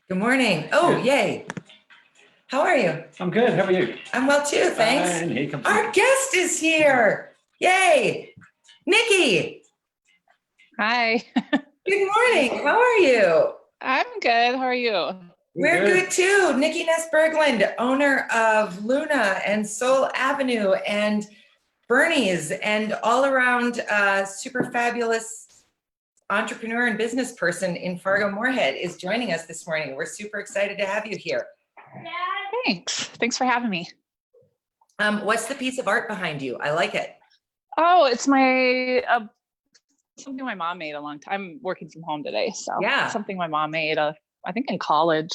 Good morning. Oh, yay. How are you? I'm good. How are you? I'm well too, thanks. And here comes Our guest is here. Yay. Nikki. Hi. Good morning. How are you? I'm good. How are you? We're good too. Nikki Ness Berglund, owner of Luna and Soul Avenue and Bernie's, and all around super fabulous entrepreneur and business person in Fargo Moorhead, is joining us this morning. We're super excited to have you here. Thanks. Thanks for having me. What's the piece of art behind you? I like it. Oh, it's my something my mom made a long time. I'm working from home today, so yeah, something my mom made. I think in college.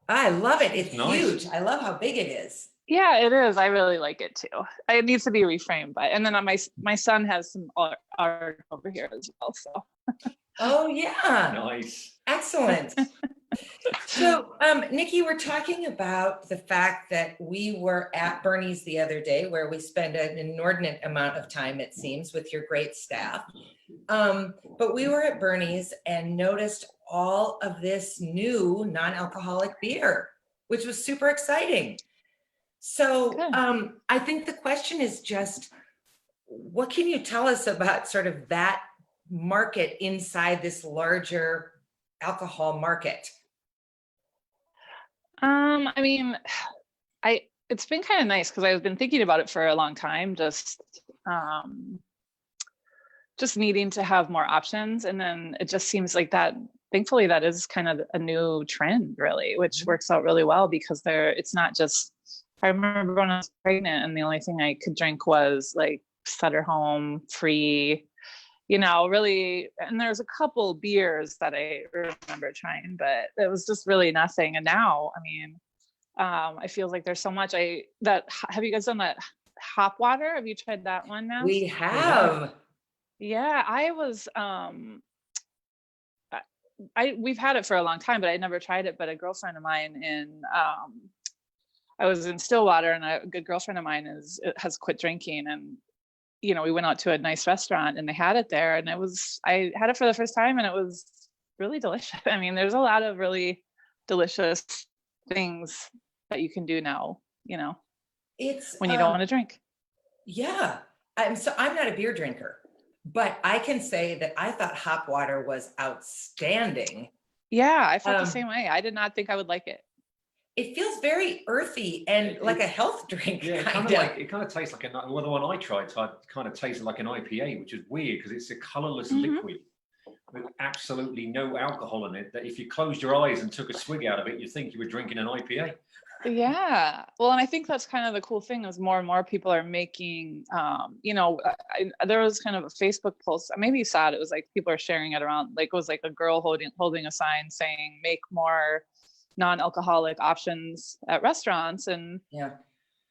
I love it. It's nice. Huge. I love how big it is. Yeah, it is. I really like it too. It needs to be reframed, but and then my son has some art over here as well. So. Oh yeah. Nice. Excellent. So, Nikki, we're talking about the fact that we were at Bernie's the other day, where we spend an inordinate amount of time, it seems, with your great staff. But we were at Bernie's and noticed all of this new non-alcoholic beer, which was super exciting. So I think the question is just, what can you tell us about sort of that market inside this larger alcohol market? I mean, it's been kind of nice because I've been thinking about it for a long time, just needing to have more options. And then it just seems like that, thankfully, that is kind of a new trend, really, which works out really well because it's not just, I remember when I was pregnant and the only thing I could drink was like Sutter Home, Free, really, and there's a couple beers that I remember trying, but it was just really nothing. And now, I mean, I feel like there's so much have you guys done that hop water? Have you tried that one now? We have. Yeah, we've had it for a long time, but I never tried it. But a girlfriend of mine I was in Stillwater, and a good girlfriend of mine has quit drinking, and we went out to a nice restaurant and they had it there, and I had it for the first time and it was really delicious. I mean, there's a lot of really delicious things that you can do now, it's when you don't want to drink. Yeah. I'm not a beer drinker, but I can say that I thought hop water was outstanding. Yeah, I felt the same way. I did not think I would like it. It feels very earthy and like a health drink. Yeah, it kind of tastes like the one I tried. So it kind of tasted like an IPA, which is weird because it's a colorless liquid with absolutely no alcohol in it. That if you closed your eyes and took a swig out of it, you'd think you were drinking an IPA. Yeah, well, and I think that's kind of the cool thing is more and more people are making. There was kind of a Facebook post. Maybe you saw it. It was like people are sharing it around. Like it was like a girl holding a sign saying "Make more non-alcoholic options at restaurants," and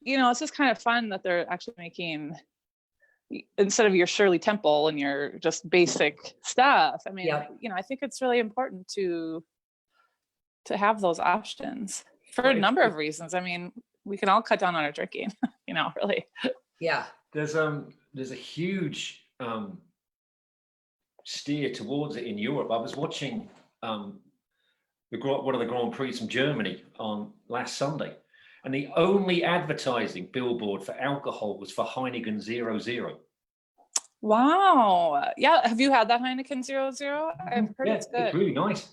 it's just kind of fun that they're actually making, instead of your Shirley Temple and your just basic stuff. I mean, I think it's really important to have those options for a number of reasons. I mean, we can all cut down on our drinking, really. Yeah. There's a huge steer towards it in Europe. I was watching one of the Grand Prix from Germany on last Sunday, and the only advertising billboard for alcohol was for Heineken 0.0. Wow. Yeah. Have you had that Heineken 0.0? I've heard it's good. It's really nice.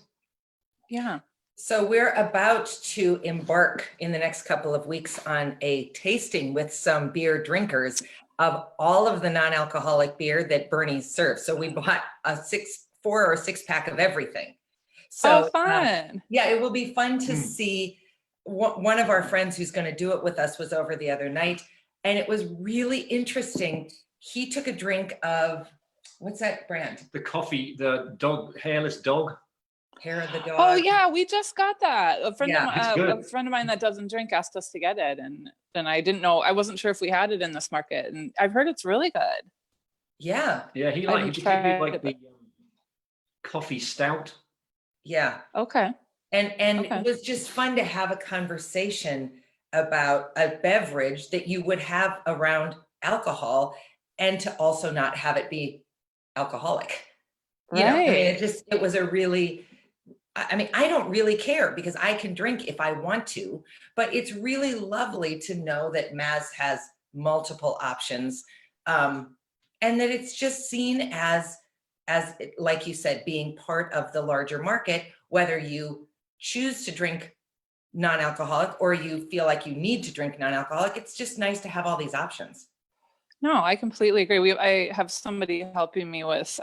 Yeah. So we're about to embark in the next couple of weeks on a tasting with some beer drinkers of all of the non-alcoholic beer that Bernie's serves. So we bought a 4 or 6 pack of everything. So fun. Yeah, it will be fun to see. One of our friends who's going to do it with us was over the other night, and it was really interesting. He took a drink of, what's that brand? The dog, hairless dog. Hair of the dog. Oh yeah, we just got that. A friend of mine that doesn't drink asked us to get it, and I didn't know. I wasn't sure if we had it in this market, and I've heard it's really good. Yeah. Yeah, he like the coffee stout. Yeah. Okay. And it was just fun to have a conversation about a beverage that you would have around alcohol, and to also not have it be alcoholic. Right. I mean, it was a really I mean, I don't really care because I can drink if I want to, but it's really lovely to know that Maz has multiple options, and that it's just seen as like you said, being part of the larger market, whether you choose to drink non-alcoholic or you feel like you need to drink non-alcoholic. It's just nice to have all these options. No, I completely agree. I have somebody helping me with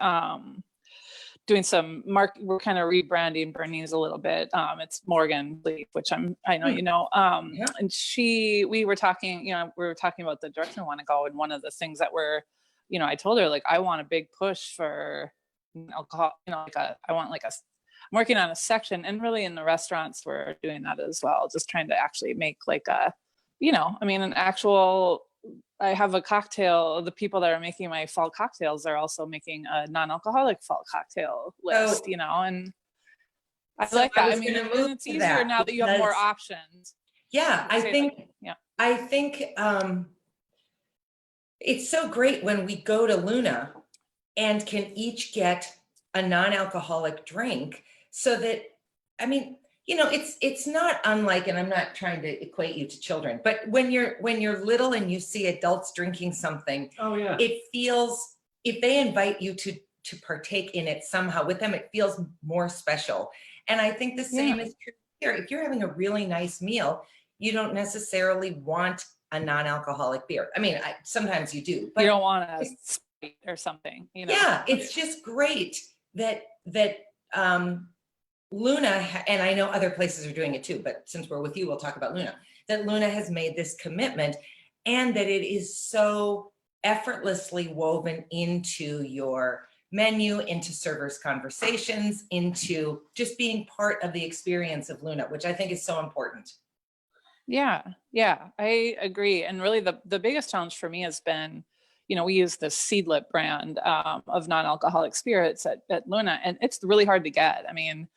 doing some we're kind of rebranding Bernie's a little bit. It's Morgan Leaf, which I know you know. Yeah. And we were talking, we were talking about the direction we want to go. And one of the things that I told her, like, I want a big push for alcohol, I'm working on a section, and really in the restaurants we're doing that as well, just trying to actually make like an actual, I have a cocktail. The people that are making my fall cocktails are also making a non-alcoholic fall cocktail list, and I like that. I mean, and it's easier now that you have more options. Yeah, I think it's so great when we go to Luna and can each get a non-alcoholic drink, so that, I mean, it's not unlike, and I'm not trying to equate you to children, but when you're little and you see adults drinking something, Oh yeah, it feels, if they invite you to partake in it somehow with them, it feels more special. And I think the same is true here. If you're having a really nice meal, you don't necessarily want a non-alcoholic beer. I mean, sometimes you do, but you don't want a Sprite or something, Yeah, it's just great that Luna, and I know other places are doing it too, but since we're with you, we'll talk about Luna, that Luna has made this commitment, and that it is so effortlessly woven into your menu, into servers' conversations, into just being part of the experience of Luna, which I think is so important. Yeah, I agree. And really the biggest challenge for me has been, we use the Seedlip brand of non-alcoholic spirits at Luna, and it's really hard to get. I mean,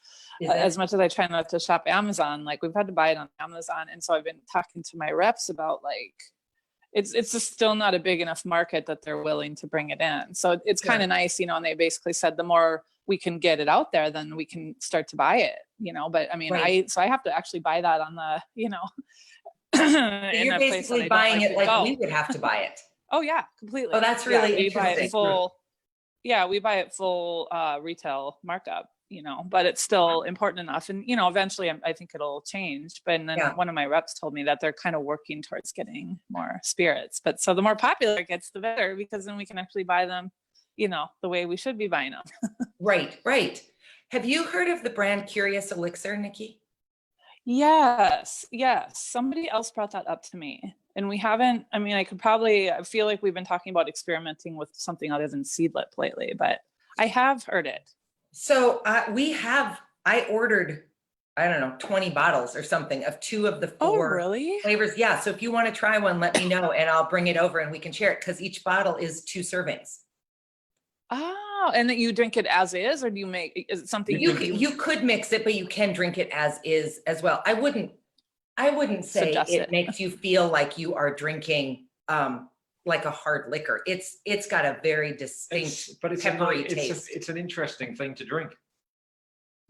as much as I try not to shop Amazon, like, we've had to buy it on Amazon. And so I've been talking to my reps about, like, it's just still not a big enough market that they're willing to bring it in. So it's kind of nice, and they basically said the more we can get it out there, then we can start to buy it, but I mean, I have to actually buy that on the, You're basically buying it like we would have to buy it. Oh yeah, completely. Oh, that's really interesting. We buy it full retail markup, but it's still important enough. And, eventually I think it'll change. But then one of my reps told me that they're kind of working towards getting more spirits. But so the more popular it gets, the better, because then we can actually buy them, the way we should be buying them. Right. Have you heard of the brand Curious Elixir, Nikki? Yes. Somebody else brought that up to me. And we haven't, I mean, I feel like we've been talking about experimenting with something other than Seedlip lately, but I have heard it. So I ordered, I don't know, 20 bottles or something of 2 of the 4 flavors. Yeah. So if you want to try one, let me know and I'll bring it over and we can share it, because each bottle is 2 servings. Oh, and that you drink it as is, or do you is it something you could mix it, but you can drink it as is as well. I wouldn't say it makes you feel like you are drinking like a hard liquor. It's got a very distinct peppery taste. It's an interesting thing to drink.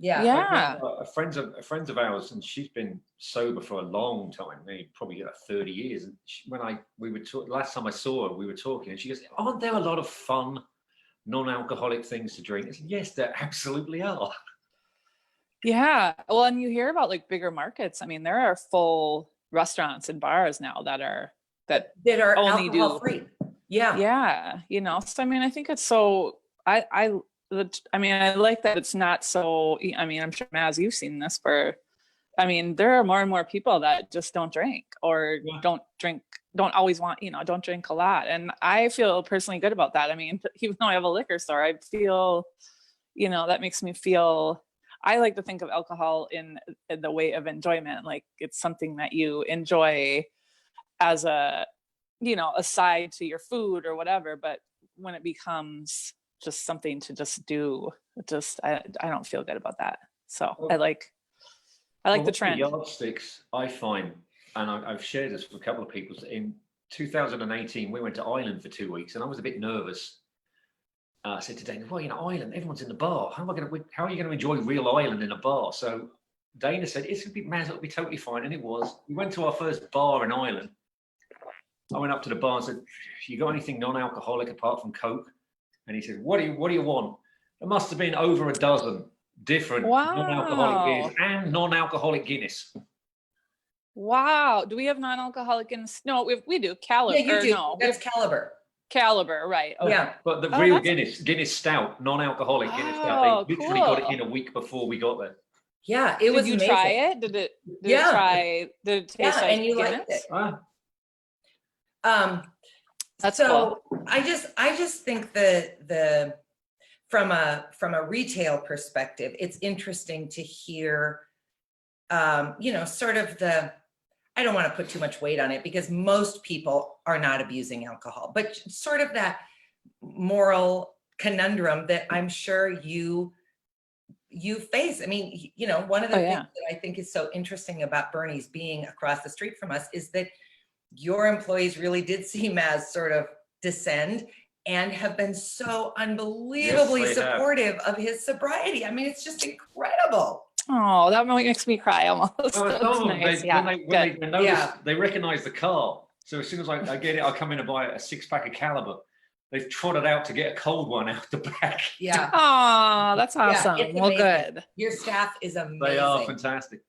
Yeah. A friend of ours, and she's been sober for a long time, maybe probably 30 years. And last time I saw her, we were talking, and she goes, "Aren't there a lot of fun non-alcoholic things to drink?" I said, "Yes, there absolutely are." Yeah. Well, and you hear about like bigger markets. I mean, there are full restaurants and bars now that are only alcohol free. Yeah. So I mean, I think it's so I like that it's not so, I mean, I'm sure, Maz, you've seen this there are more and more people that just don't drink, or don't always want, don't drink a lot. And I feel personally good about that. I mean, even though I have a liquor store, I feel, that makes me feel, I like to think of alcohol in the way of enjoyment. Like, it's something that you enjoy as a side to your food or whatever. But when it becomes just something to just do, I don't feel good about that. So I like the trend. The yardsticks, I find, and I've shared this with a couple of people. In 2018, we went to Ireland for 2 weeks, and I was a bit nervous I said to Dana, well, Ireland, everyone's in the bar. How are you going to enjoy real Ireland in a bar? So Dana said, it's going to be, Maz, it'll be totally fine. And it was. We went to our first bar in Ireland. I went up to the bar and said, you got anything non-alcoholic apart from Coke? And he said, what do you want? There must have been over a dozen different non-alcoholic beers and non-alcoholic Guinness. Wow. Do we have non-alcoholic Guinness? No, we do. Caliber. Yeah, you do. No, That's Caliber. Caliber, right. Okay. Yeah. But the real Guinness Stout, non-alcoholic Guinness Stout, they literally got it in a week before we got there. Yeah, it was amazing. Did you try it? Did it taste like and you Guinness? liked it. That's so cool. I just think the from a retail perspective, it's interesting to hear, sort of I don't want to put too much weight on it because most people are not abusing alcohol, but sort of that moral conundrum that I'm sure you face. I mean, one of the things that I think is so interesting about Bernie's being across the street from us is that your employees really did see Maz sort of descend and have been so unbelievably supportive of his sobriety. I mean, it's just incredible. Oh, that makes me cry almost. Well, nice. They recognize the car. So as soon as I get it, I come in and buy a 6-pack of Caliber. They've trotted out to get a cold one out the back. Yeah. Oh, that's awesome. Well, good. Your staff is amazing. They are fantastic.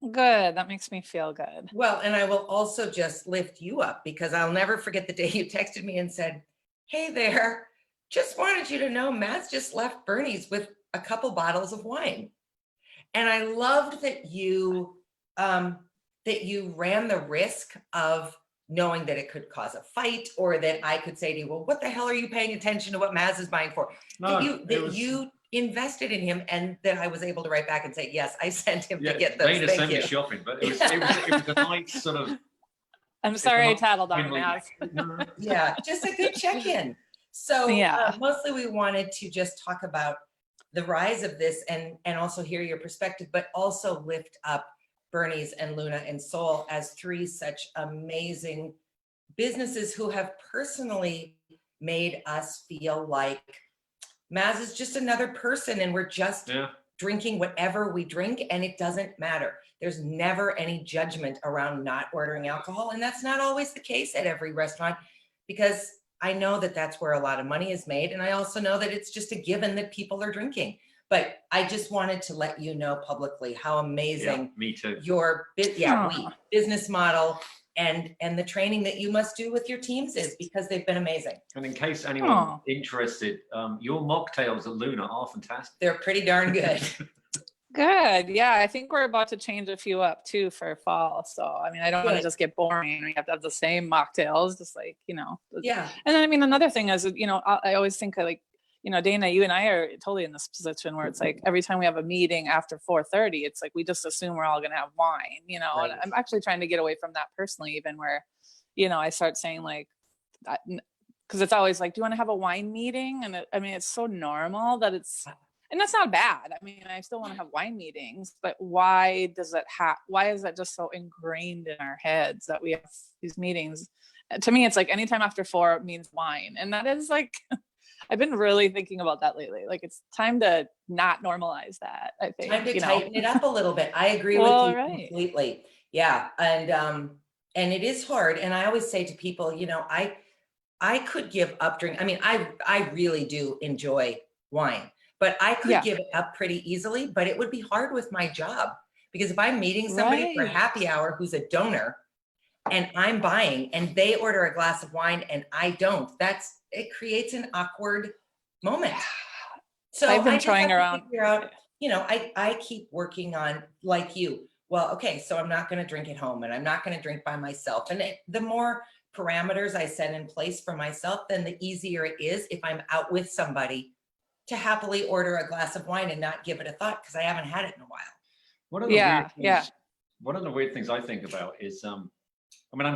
Good. That makes me feel good. Well, and I will also just lift you up because I'll never forget the day you texted me and said, hey there, just wanted you to know Matt's just left Bernie's with a couple bottles of wine. And I loved that you ran the risk of knowing that it could cause a fight, or that I could say to you, well, what the hell are you paying attention to what Maz is buying for? No, you invested in him, and then I was able to write back and say, yes, I sent him to get those. Dana sent me shopping, but it was a nice sort of. I'm sorry I tattled on Maz. Yeah, just a good check-in. So mostly we wanted to just talk about the rise of this and also hear your perspective, but also lift up Bernie's and Luna and Soul as 3 such amazing businesses who have personally made us feel like Maz is just another person and we're just drinking whatever we drink and it doesn't matter. There's never any judgment around not ordering alcohol. And that's not always the case at every restaurant because I know that that's where a lot of money is made. And I also know that it's just a given that people are drinking. But I just wanted to let you know publicly how amazing me too. Your business model and the training that you must do with your teams is, because they've been amazing. And in case anyone's interested, your mocktails at Luna are fantastic. They're pretty darn good. Good. Yeah, I think we're about to change a few up too for fall. So, I mean, I don't want to just get boring. We have to have the same mocktails, just like, Yeah. And then, I mean, another thing is, I always think like, Dana, you and I are totally in this position where it's like every time we have a meeting after 4:30, it's like we just assume we're all going to have wine, Right. And I'm actually trying to get away from that personally, even where, I start saying like, because it's always like, do you want to have a wine meeting? And it's so normal that and that's not bad. I mean, I still want to have wine meetings, but why is that just so ingrained in our heads that we have these meetings? To me, it's like anytime after 4 means wine. And that is like, I've been really thinking about that lately. Like it's time to not normalize that, I think. Time to tighten it up a little bit. I agree with you completely. Yeah. And it is hard. And I always say to people, I could give up drink. I mean, I really do enjoy wine, but I could give it up pretty easily, but it would be hard with my job because if I'm meeting somebody for happy hour who's a donor and I'm buying and they order a glass of wine and I don't, it creates an awkward moment. So I've been trying around. Figure out, I keep working on, like you, well, okay, so I'm not going to drink at home and I'm not going to drink by myself. And the more parameters I set in place for myself, then the easier it is if I'm out with somebody to happily order a glass of wine and not give it a thought because I haven't had it in a while. One of the weird things I think about is, I'm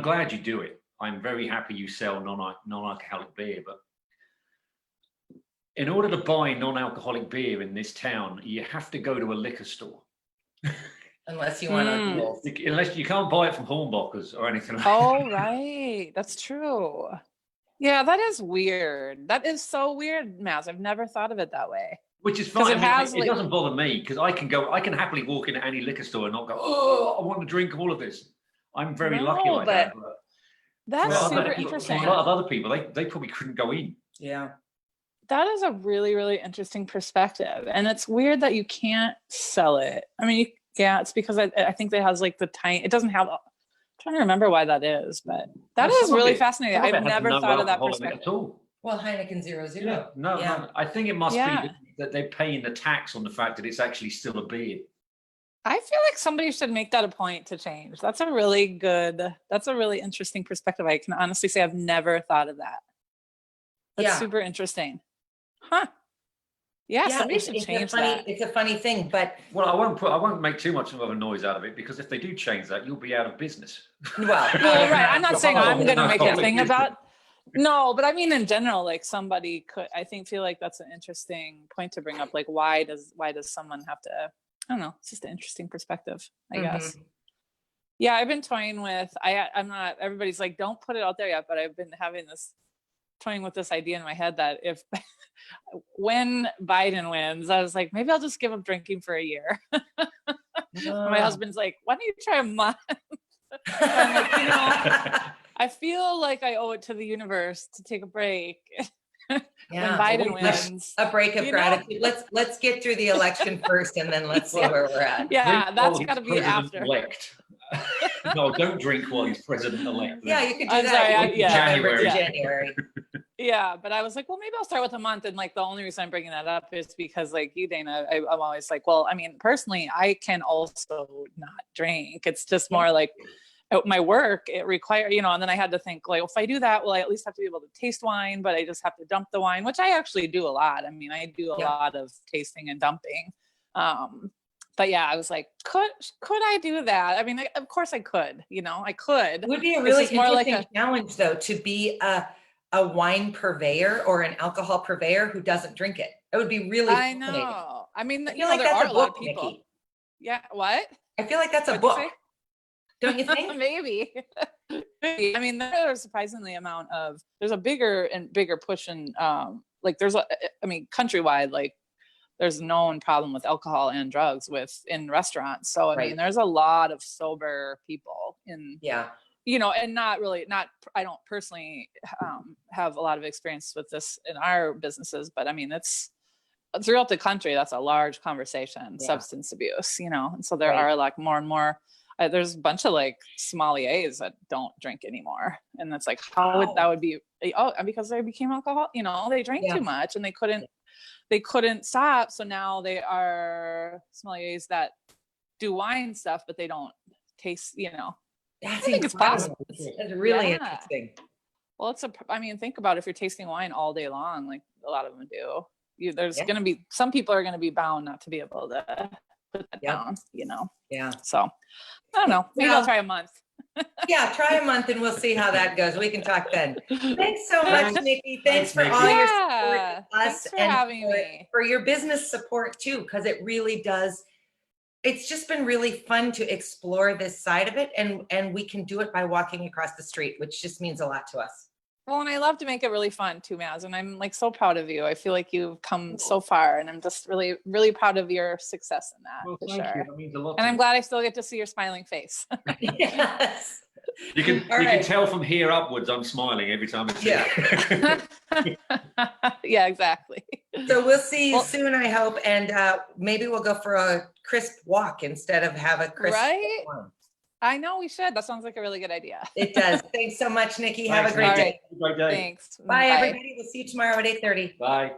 glad you do it. I'm very happy you sell non-alcoholic beer, but in order to buy non-alcoholic beer in this town, you have to go to a liquor store. Unless you want Unless you can't buy it from Hornbachers or anything like that. Oh, right. That's true. Yeah, that is weird. That is so weird, Maz. I've never thought of it that way. Which is fine. It has, it doesn't bother me because I can happily walk into any liquor store and not go, oh, I want to drink all of this. I'm very lucky like that. But that's super for interesting. a lot of other people, they probably couldn't go in. Yeah. That is a really, really interesting perspective. And it's weird that you can't sell it. I mean, yeah, it's because I think it has like it doesn't have, I'm trying to remember why that is, but that is really fascinating. I've never thought of that perspective. At all. Well, Heineken 0.0. Yeah, no, I think it must be that they're paying the tax on the fact that it's actually still a beer. I feel like somebody should make that a point to change. That's a really interesting perspective. I can honestly say I've never thought of that. That's super interesting. Huh. Yeah, somebody should change that. It's a funny thing, but well, I won't make too much of a noise out of it because if they do change that, you'll be out of business. Well, right. I'm not saying I'm going to make a thing about. No, but I mean, in general, like somebody could. I feel like that's an interesting point to bring up. Like, why does someone have to? I don't know. It's just an interesting perspective, I guess. Yeah, I've been toying with. I'm not. Everybody's like, don't put it out there yet, but I've been toying with this idea in my head that if when Biden wins, I was like, maybe I'll just give up drinking for a year. My husband's like, why don't you try a month? I'm like, I feel like I owe it to the universe to take a break. When Biden wins, a break of gratitude. Let's get through the election first, and then let's see where we're at. Yeah, that's got to be after. No, don't drink while he's president-elect. Yeah, you could do that. January. Yeah, but I was like, well, maybe I'll start with a month. And like, the only reason I'm bringing that up is because like you, Dana, I'm always like, well, I mean, personally, I can also not drink. It's just more like at my work, it requires, and then I had to think like, if I do that, well, I at least have to be able to taste wine, but I just have to dump the wine, which I actually do a lot. I mean, I do a lot of tasting and dumping. But yeah, I was like, could I do that? I mean, of course I could, I could. It would be a really interesting challenge though, to be a wine purveyor or an alcohol purveyor who doesn't drink it. It would be really fascinating. I know. I mean, I feel like that's a book, Nikki. Yeah. What? I feel like that's a book. Don't you think? Maybe. I mean, there's surprisingly there's a bigger push in, countrywide, like there's known problem with alcohol and drugs in restaurants. So, I mean, there's a lot of sober people in, and I don't personally have a lot of experience with this in our businesses, but I mean, it's throughout the country, that's a large conversation, substance abuse, and so there are like more and more, there's a bunch of like sommeliers that don't drink anymore. And that's like, that would be, because they became alcohol, they drank too much and they couldn't stop. So now they are sommeliers that do wine stuff, but they don't taste, I think it's possible. It's really interesting. Well, think about if you're tasting wine all day long, like a lot of them do. There's going to be, some people are going to be bound not to be able to put that down, Yeah. So I don't know. Maybe I'll try a month. Try a month and we'll see how that goes. We can talk then. Thanks so much, Nikki. Thanks for all your support with us. Thanks for having me. For your business support too, because it really does. It's just been really fun to explore this side of it, and we can do it by walking across the street, which just means a lot to us. Well, and I love to make it really fun too, Maz, and I'm like so proud of you. I feel like you've come so far, and I'm just really, really proud of your success in that. Well, for thank sure. you. That means a lot. And I'm glad I still get to see your smiling face. Yes. You can tell from here upwards, I'm smiling every time I see you. Yeah, exactly. So we'll see you soon, I hope, and maybe we'll go for a crisp walk instead of have a crisp one. I know we should. That sounds like a really good idea. It does. Thanks so much, Nikki. Have a great day. Great day. Thanks. Bye, everybody. We'll see you tomorrow at 8:30. Bye.